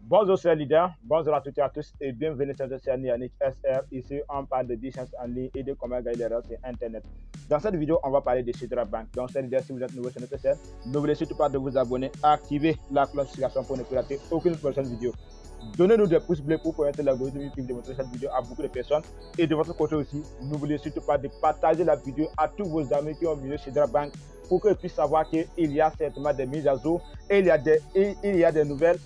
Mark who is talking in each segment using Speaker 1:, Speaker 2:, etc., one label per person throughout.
Speaker 1: Bonjour, chers leaders. Bonjour à toutes et à tous et bienvenue sur cette chaîne Yannick SR. Ici, on parle de business en ligne et de comment gagner les sur Internet. Dans cette vidéo, on va parler de Sidra Bank. Donc, chers leaders, si vous êtes nouveau sur notre chaîne, n'oubliez surtout pas de vous abonner, activer la cloche de notification pour ne plus rater aucune prochaine vidéo. Donnez-nous des pouces bleus pour permettre l'algorithme YouTube de montrer cette vidéo à beaucoup de personnes. Et de votre côté aussi, n'oubliez surtout pas de partager la vidéo à tous vos amis qui ont vu Sidra Bank pour qu'ils puissent savoir qu'il y a certainement des mises à jour et il y a des nouvelles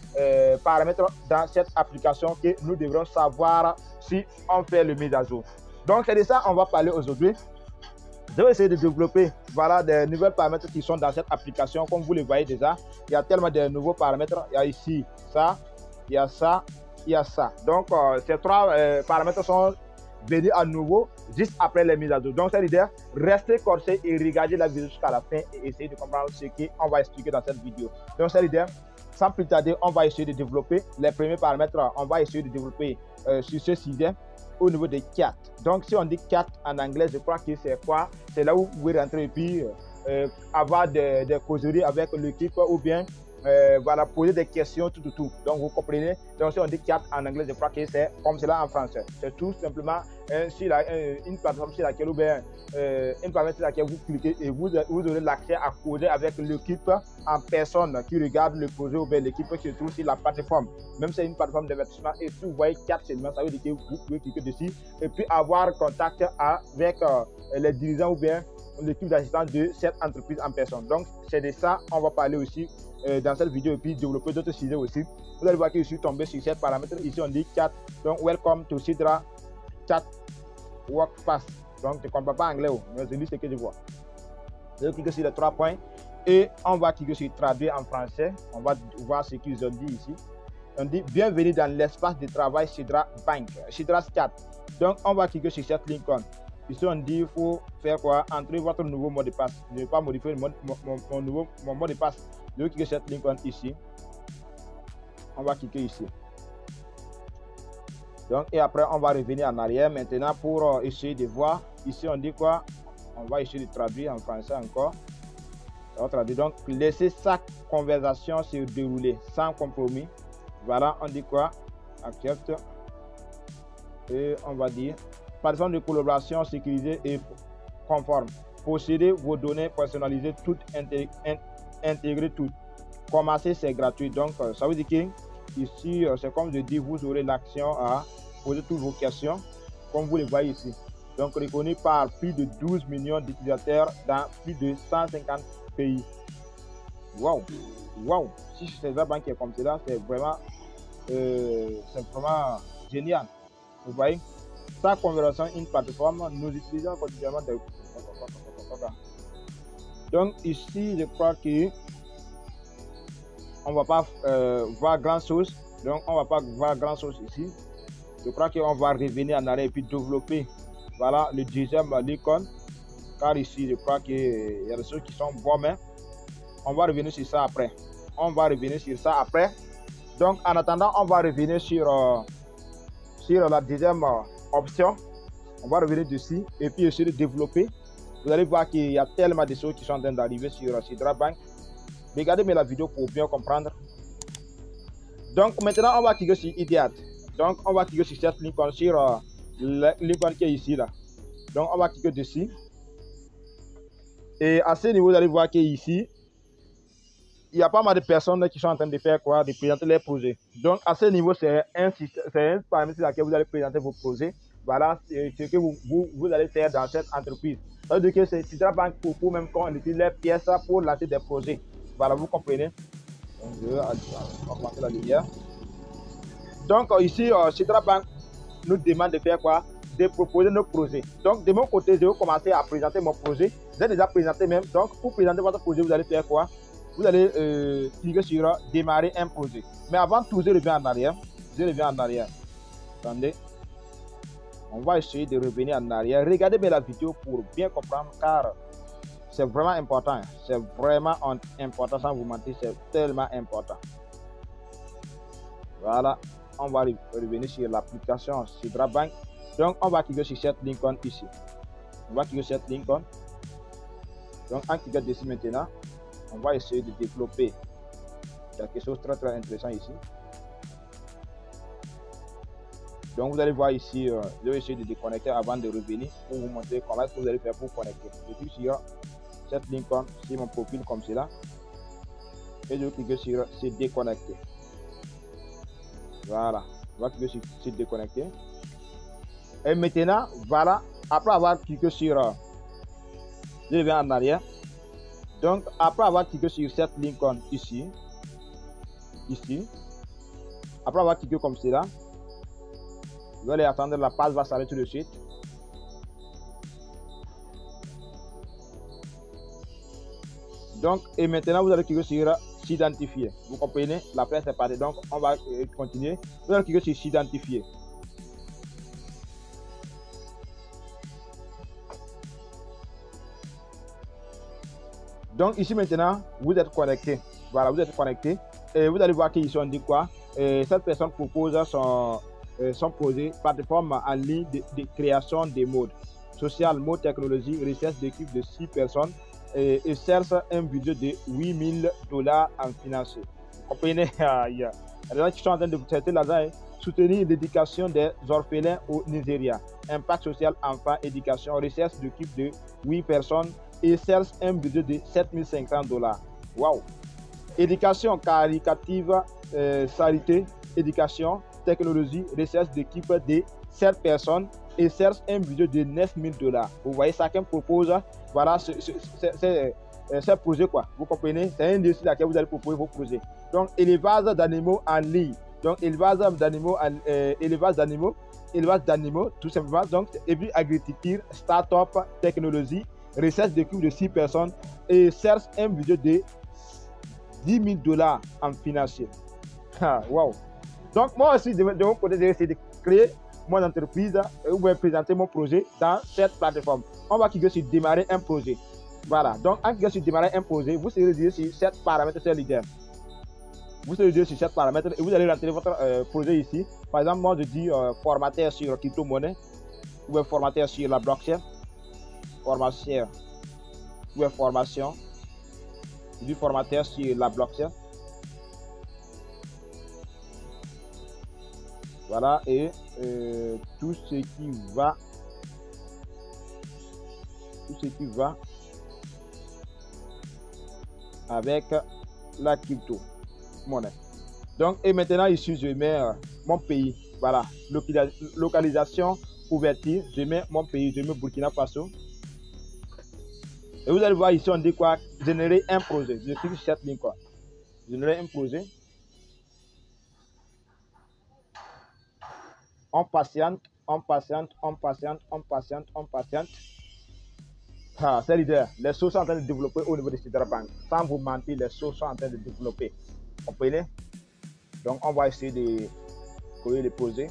Speaker 1: paramètres dans cette application que nous devrons savoir si on fait le mise à jour. Donc, c'est de ça qu'on va parler aujourd'hui. Je vais essayer de développer des nouvelles paramètres qui sont dans cette application. Comme vous le voyez déjà, il y a tellement de nouveaux paramètres. Il y a ici ça, il y a ça, il y a ça. Donc, ces trois paramètres sont venus à nouveau juste après les mises à jour. Donc, c'est l'idée, restez corsés et regardez la vidéo jusqu'à la fin et essayez de comprendre ce qu'on va expliquer dans cette vidéo. Donc, c'est l'idée, sans plus tarder, on va essayer de développer les premiers paramètres. On va essayer de développer sur ce sujet au niveau des cat. Donc, si on dit cat en anglais, je crois que c'est quoi? C'est là où vous pouvez rentrer et puis avoir des causeries avec l'équipe ou bien poser des questions, tout. Donc, vous comprenez. Donc, si on dit cat en anglais, je crois que c'est comme cela en français. C'est tout simplement une plateforme sur laquelle, ou bien une plateforme sur laquelle vous cliquez et vous aurez l'accès à causer avec l'équipe en personne qui regarde le projet ou bien l'équipe qui se trouve sur la plateforme. Même si c'est une plateforme d'investissement et si vous voyez cat seulement, ça veut dire que vous pouvez cliquer dessus et puis avoir contact avec les dirigeants ou bien l'équipe d'assistance de cette entreprise en personne. Donc, c'est de ça on va parler aussi dans cette vidéo et puis développer d'autres sujets aussi. Vous allez voir que je suis tombé sur ces paramètres. Ici, on dit chat. Donc, welcome to Sidra Chat Workpass. Donc, je ne comprends pas anglais, mais je lis ce que je vois. Je vais cliquer sur les 3 points et on va cliquer sur traduire en français. On va voir ce qu'ils ont dit ici. On dit bienvenue dans l'espace de travail Sidra Bank, Sidra Chat. Donc, on va cliquer sur cette ligne. Ici, on dit il faut faire quoi? Entrer votre nouveau mot de passe. Je ne vais pas modifier mon mot de passe. Je vais cliquer sur cette ligne ici. On va cliquer ici. Donc, et après, on va revenir en arrière maintenant pour essayer de voir. Ici, on dit quoi? On va essayer de traduire en français encore. On va traduire. Donc, laissez chaque conversation se dérouler sans compromis. Voilà, on dit quoi? Accepte. Et on va dire plateforme de collaboration sécurisée et conforme. Possédez vos données personnalisées, toutes intégrées, toutes. Commencer, c'est gratuit. Donc, ça veut dire que ici, c'est comme je dis, vous aurez l'action à poser toutes vos questions, comme vous le voyez ici. Donc, reconnu par plus de 12 millions d'utilisateurs dans plus de 150 pays. Waouh! Waouh! Si c'est la banque qui est comme cela, c'est vraiment génial. Vous voyez? Sa conversation, une plateforme, nous utilisons quotidiennement des... Donc ici, je crois que on va pas voir grand chose. Donc on va pas voir grand chose ici. Je crois qu'on va revenir en arrière et puis développer. Voilà le deuxième l'icône. Car ici, je crois qu'il y a des choses qui sont bonnes, mais on va revenir sur ça après. Donc en attendant, on va revenir sur la deuxième option. On va revenir dessus et puis essayer de développer. Vous allez voir qu'il y a tellement de choses qui sont en train d'arriver sur Sidra Bank. Regardez bien la vidéo pour bien comprendre. Donc maintenant, on va cliquer sur Idiot. Donc on va cliquer sur cette ligne sur l'icône qui est ici là. Donc on va cliquer dessus. Et à ce niveau, vous allez voir qu'ici, il y a pas mal de personnes qui sont en train de faire quoi? De présenter les projets. Donc à ce niveau, c'est un paramètre sur lequel vous allez présenter vos projets. Voilà ce que vous allez faire dans cette entreprise. Ça veut dire que c'est Sidra Bank pour même quand on utilise les pièces pour lancer des projets. Voilà, vous comprenez. Donc, je vais augmenter la lumière. Donc ici, Sidra Bank nous demande de faire quoi? De proposer nos projets. Donc de mon côté, je vais commencer à présenter mon projet. J'ai déjà présenté même. Donc pour présenter votre projet, vous allez faire quoi? Vous allez cliquer sur démarrer un projet. Mais avant tout, je reviens en arrière. Attendez. On va essayer de revenir en arrière. Regardez bien la vidéo pour bien comprendre car c'est vraiment important. C'est vraiment important, sans vous mentir, c'est tellement important. Voilà, on va revenir sur l'application Sidra Bank. Donc, on va cliquer sur cette ligne ici. Donc, en cliquant dessus maintenant, on va essayer de développer quelque chose de très intéressant ici. Donc vous allez voir ici, je vais essayer de déconnecter avant de revenir pour vous montrer comment est-ce que vous allez faire pour connecter. Je clique sur cette Lincoln, sur mon profil comme cela, et je clique sur se déconnecter. Voilà, on va cliquer sur se déconnecter. Et maintenant, voilà, après avoir cliqué sur, je reviens en arrière. Donc après avoir cliqué sur cette Lincoln ici, après avoir cliqué comme cela, vous allez attendre, la page va s'arrêter tout de suite. Donc, et maintenant, vous allez cliquer sur s'identifier. Vous comprenez? La presse est partie. Donc, on va continuer. Vous allez cliquer sur s'identifier. Donc, ici maintenant, vous êtes connecté. Voilà, vous êtes connecté. Et vous allez voir qu'ici, on dit quoi? Cette personne propose son projet, plateforme en ligne de création des modes. Social, mode technologie, recherche d'équipe de 6 personnes. Et cherche un budget de $8 000 en financier. Vous comprenez? Il y a des gens qui sont en train de traiter l'argent. Soutenir l'éducation des orphelins au Nigeria. Impact social, enfant, éducation, recherche d'équipe de 8 personnes et cherche un budget de $7 500. Waouh! Éducation caritative, charité, éducation, technologie, recherche d'équipe de 7 personnes et cherche un budget de $9 000. Vous voyez, chacun propose, voilà, c'est projet quoi. Vous comprenez? C'est un dossier dans lequel vous allez proposer vos projets. Donc, élevage d'animaux en ligne. Donc, élevage d'animaux, tout simplement. Donc, et puis agriculture, start-up, technologie, recherche d'équipe de 6 personnes et cherche un budget de $10 000 en financier. Wow. Donc, moi aussi, de mon côté, j'ai essayé de créer mon entreprise ou bien présenter mon projet dans cette plateforme. On va cliquer sur démarrer un projet. Voilà. Donc, en cliquant sur démarrer un projet, vous serez dirigé sur 7 paramètres sur leader. Vous serez dirigé sur 7 paramètres et vous allez rentrer votre projet ici. Par exemple, moi, je dis formateur sur crypto-monnaie ou bien formateur sur la blockchain. Formation ou bien formation. Je dis formateur sur la blockchain. Voilà, et tout ce qui va avec la crypto monnaie. Donc, et maintenant ici je mets mon pays. Voilà, localisation, ouverture, je mets mon pays, je mets Burkina Faso. Et vous allez voir ici on dit quoi? Générer un projet. Je clique sur cette ligne quoi. Générer un projet. On patiente. Ah, c'est leader. Les choses sont en train de développer au niveau de Sidra Bank. Sans vous mentir, les choses sont en train de développer. Vous comprenez? Donc, on va essayer de créer les projets.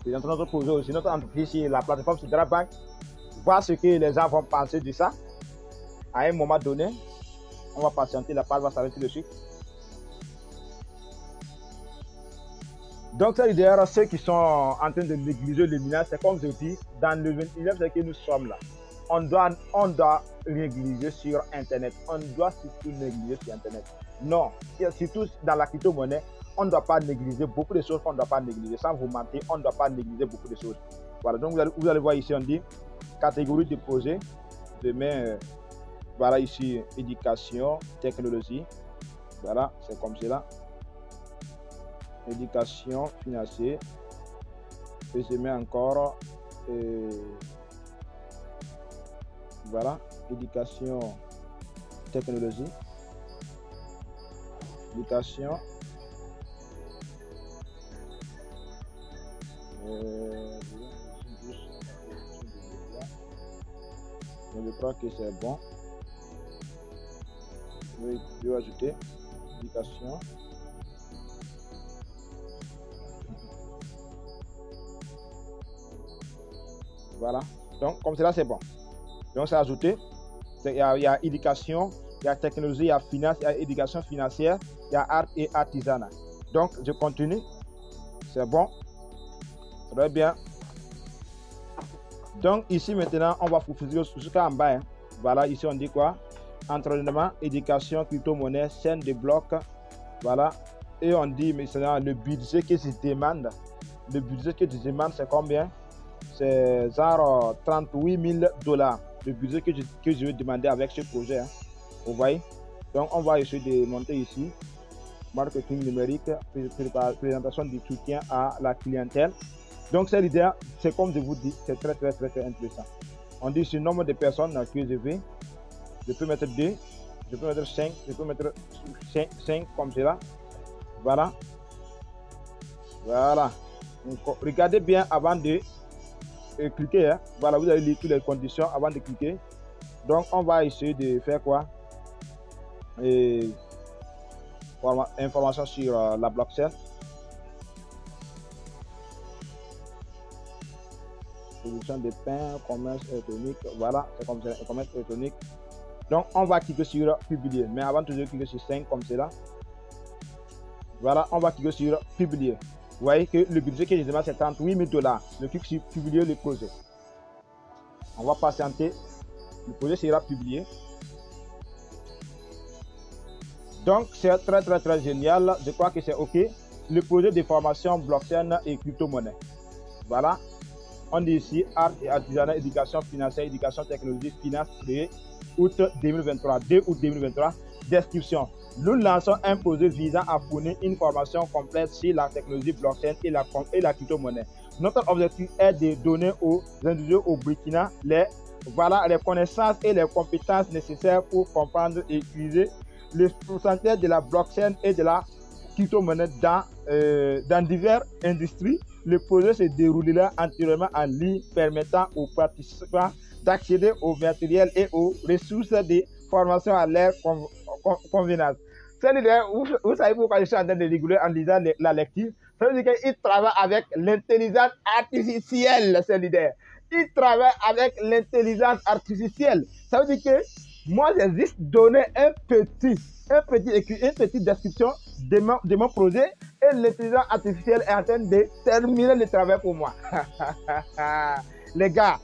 Speaker 1: Présenter notre projet aussi, notre entreprise sur la plateforme Sidra Bank. Voir ce que les gens vont penser de ça. À un moment donné, on va patienter, la page va s'arrêter de suite. Donc, ça veut dire ceux qui sont en train de négliger le minage, c'est comme je dis, dans le 21e siècle que nous sommes là. On doit négliger sur Internet. On doit surtout négliger sur Internet. Non, surtout dans la crypto-monnaie, on ne doit pas négliger beaucoup de choses qu'on ne doit pas négliger. Sans vous mentir, on ne doit pas négliger beaucoup de choses. Voilà, donc vous allez voir ici, on dit catégorie de projet. Je mets, voilà ici, éducation, technologie. Voilà, c'est comme cela. Éducation financière et je mets encore voilà, éducation technologie, éducation je crois que c'est bon. Je vais ajouter éducation. Voilà, donc comme cela c'est bon. Donc c'est ajouté. Il y a éducation, il y a technologie, il y a finance, il y a éducation financière, il y a art et artisanat. Donc je continue. C'est bon. Très bien. Donc ici maintenant on va fouiller jusqu'en bas. Hein. Voilà, ici on dit quoi? Entraînement, éducation, crypto-monnaie, chaîne de blocs. Voilà. et on dit maintenant le budget que je demande. Le budget que je demande, c'est combien? C'est genre 38 000 $. Le budget que je vais demander avec ce projet. Hein. Vous voyez? Donc, on va essayer de monter ici. Marketing numérique, présentation du soutien à la clientèle. Donc, c'est l'idée, c'est comme je vous dis, c'est très intéressant. On dit ce nombre de personnes que je vais. Je peux mettre 2, je peux mettre 5, je peux mettre 5 comme cela. Voilà. Voilà. Donc, regardez bien avant de cliquer. Hein. Voilà, vous allez lire toutes les conditions avant de cliquer. Donc, on va essayer de faire quoi? Information sur la blockchain. Production de pain, commerce électronique. Voilà, c'est comme ça, commerce électronique. Donc, on va cliquer sur publier. Mais avant de cliquer sur 5 comme cela. Voilà, on va cliquer sur publier. Vous voyez que le budget que je demande, c'est 38 000 $. Je clique sur publier le projet. On va patienter. Le projet sera publié. Donc, c'est très génial. Je crois que c'est OK. Le projet de formation blockchain et crypto-monnaie. Voilà. On dit ici art et artisanat, éducation financière, éducation technologique, finance créé août 2023, 2 août 2023. Description. Nous lançons un projet visant à fournir une formation complète sur la technologie blockchain et la crypto-monnaie. Notre objectif est de donner aux individus au Burkina les connaissances et les compétences nécessaires pour comprendre et utiliser le pourcentage de la blockchain et de la crypto-monnaie dans diverses industries. Le projet se déroulera entièrement en ligne, permettant aux participants d'accéder au matériel et aux ressources de formation à leur convenance. Vous savez pourquoi je suis en train de rigoler en lisant la lecture? Ça veut dire qu'il travaille avec l'intelligence artificielle, c'est l'idée. Il travaille avec l'intelligence artificielle. Ça veut dire que moi, j'ai juste donné une petite description de mon projet et l'intelligence artificielle est en train de terminer le travail pour moi. Les gars,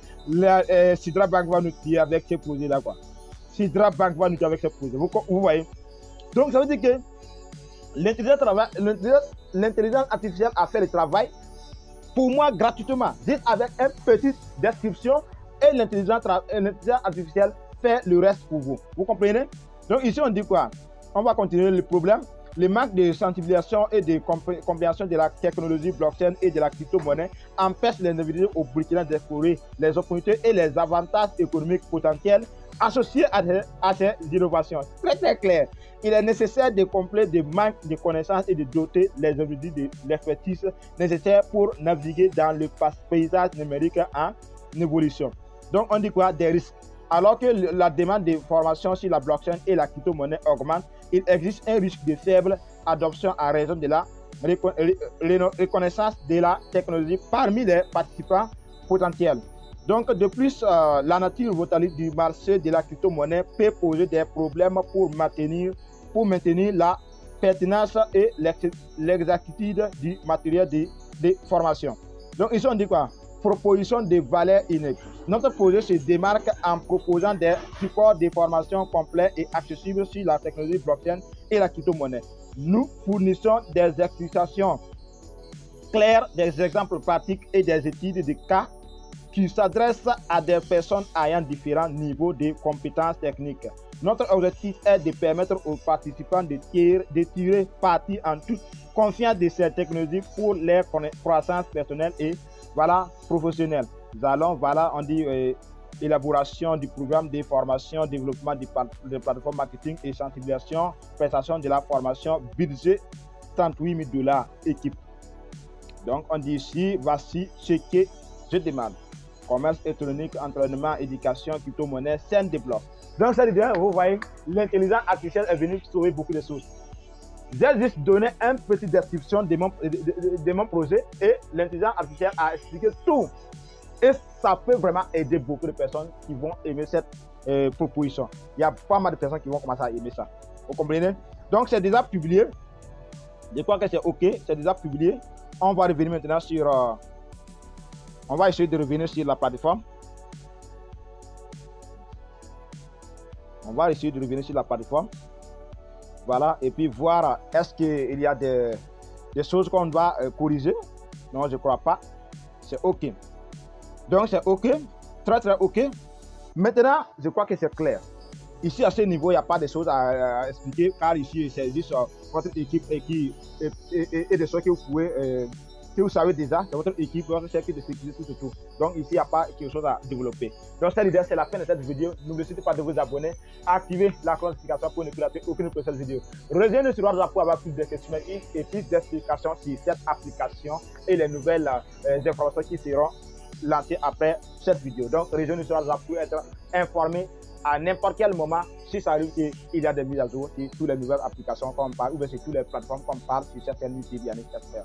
Speaker 1: Sidra Bank va nous tuer avec ce projet-là. Sidra Bank va nous tuer avec ce projet. Vous voyez? Donc, ça veut dire que l'intelligence artificielle a fait le travail pour moi gratuitement, juste avec une petite description et l'intelligence artificielle fait le reste pour vous. Vous comprenez? Donc ici on dit quoi? On va continuer le problème. Le manque de sensibilisation et de compréhension de la technologie blockchain et de la crypto-monnaie empêche les individus au Burkina d'explorer les opportunités et les avantages économiques potentiels associés à ces innovations. Très clair. Il est nécessaire de combler des manques de connaissances et de doter les individus de l'expertise nécessaire pour naviguer dans le paysage numérique en évolution. Donc on dit quoi? Des risques. Alors que la demande de formation sur la blockchain et la crypto-monnaie augmente, il existe un risque de faible adoption à raison de la reconnaissance de la technologie parmi les participants potentiels. Donc, de plus, la nature volatile du marché de la crypto-monnaie peut poser des problèmes pour maintenir la pertinence et l'exactitude du matériel de formation. Donc, ici, on dit quoi? Proposition de valeur unique. Notre projet se démarque en proposant des supports de formation complets et accessibles sur la technologie blockchain et la crypto-monnaie. Nous fournissons des explications claires, des exemples pratiques et des études de cas qui s'adressent à des personnes ayant différents niveaux de compétences techniques. Notre objectif est de permettre aux participants de tirer parti en toute confiance de ces technologies pour leur croissance personnelle et professionnelle. Nous allons, on dit élaboration du programme de formation, développement de plateformes marketing et sensibilisation, prestation de la formation, budget 38 000 $ équipe. Donc on dit ici, voici ce que je demande. Commerce électronique, entraînement, éducation, crypto-monnaie, scène de bloc. Donc ça veut dire, vous voyez, l'intelligence artificielle est venue sauver beaucoup de choses. J'ai juste donné une petite description de mon projet et l'intelligence artificielle a expliqué tout. Et ça peut vraiment aider beaucoup de personnes qui vont aimer cette proposition. Il y a pas mal de personnes qui vont commencer à aimer ça. Vous comprenez? Donc c'est déjà publié. Je crois que c'est OK. C'est déjà publié. On va revenir maintenant sur... on va essayer de revenir sur la plateforme. On va essayer de revenir sur la plateforme. Voilà, et puis voir est-ce qu'il y a des choses qu'on doit corriger. Non, je ne crois pas. C'est OK. Donc, c'est OK. Très, très OK. Maintenant, je crois que c'est clair. Ici, à ce niveau, il n'y a pas de choses à expliquer, car ici, c'est juste votre équipe et des choses que vous pouvez, que vous savez déjà, c'est votre équipe, votre cercle de sécurité, tout. Donc ici, il n'y a pas quelque chose à développer. Donc, cette idée, c'est la fin de cette vidéo. N'oubliez pas de vous abonner, activer la notification pour ne plus rater aucune prochaine vidéo. Rejoignez-nous sur WhatsApp pour avoir plus de questions et plus d'explications sur cette application et les nouvelles informations qui seront lancées après cette vidéo. Donc, rejoignez-nous sur WhatsApp pour être informé à n'importe quel moment, si ça arrive qu'il y a des mises à jour sur toutes les nouvelles applications qu'on parle, ou bien sur toutes les plateformes qu'on parle sur cette chaîne YouTube Yannick SR.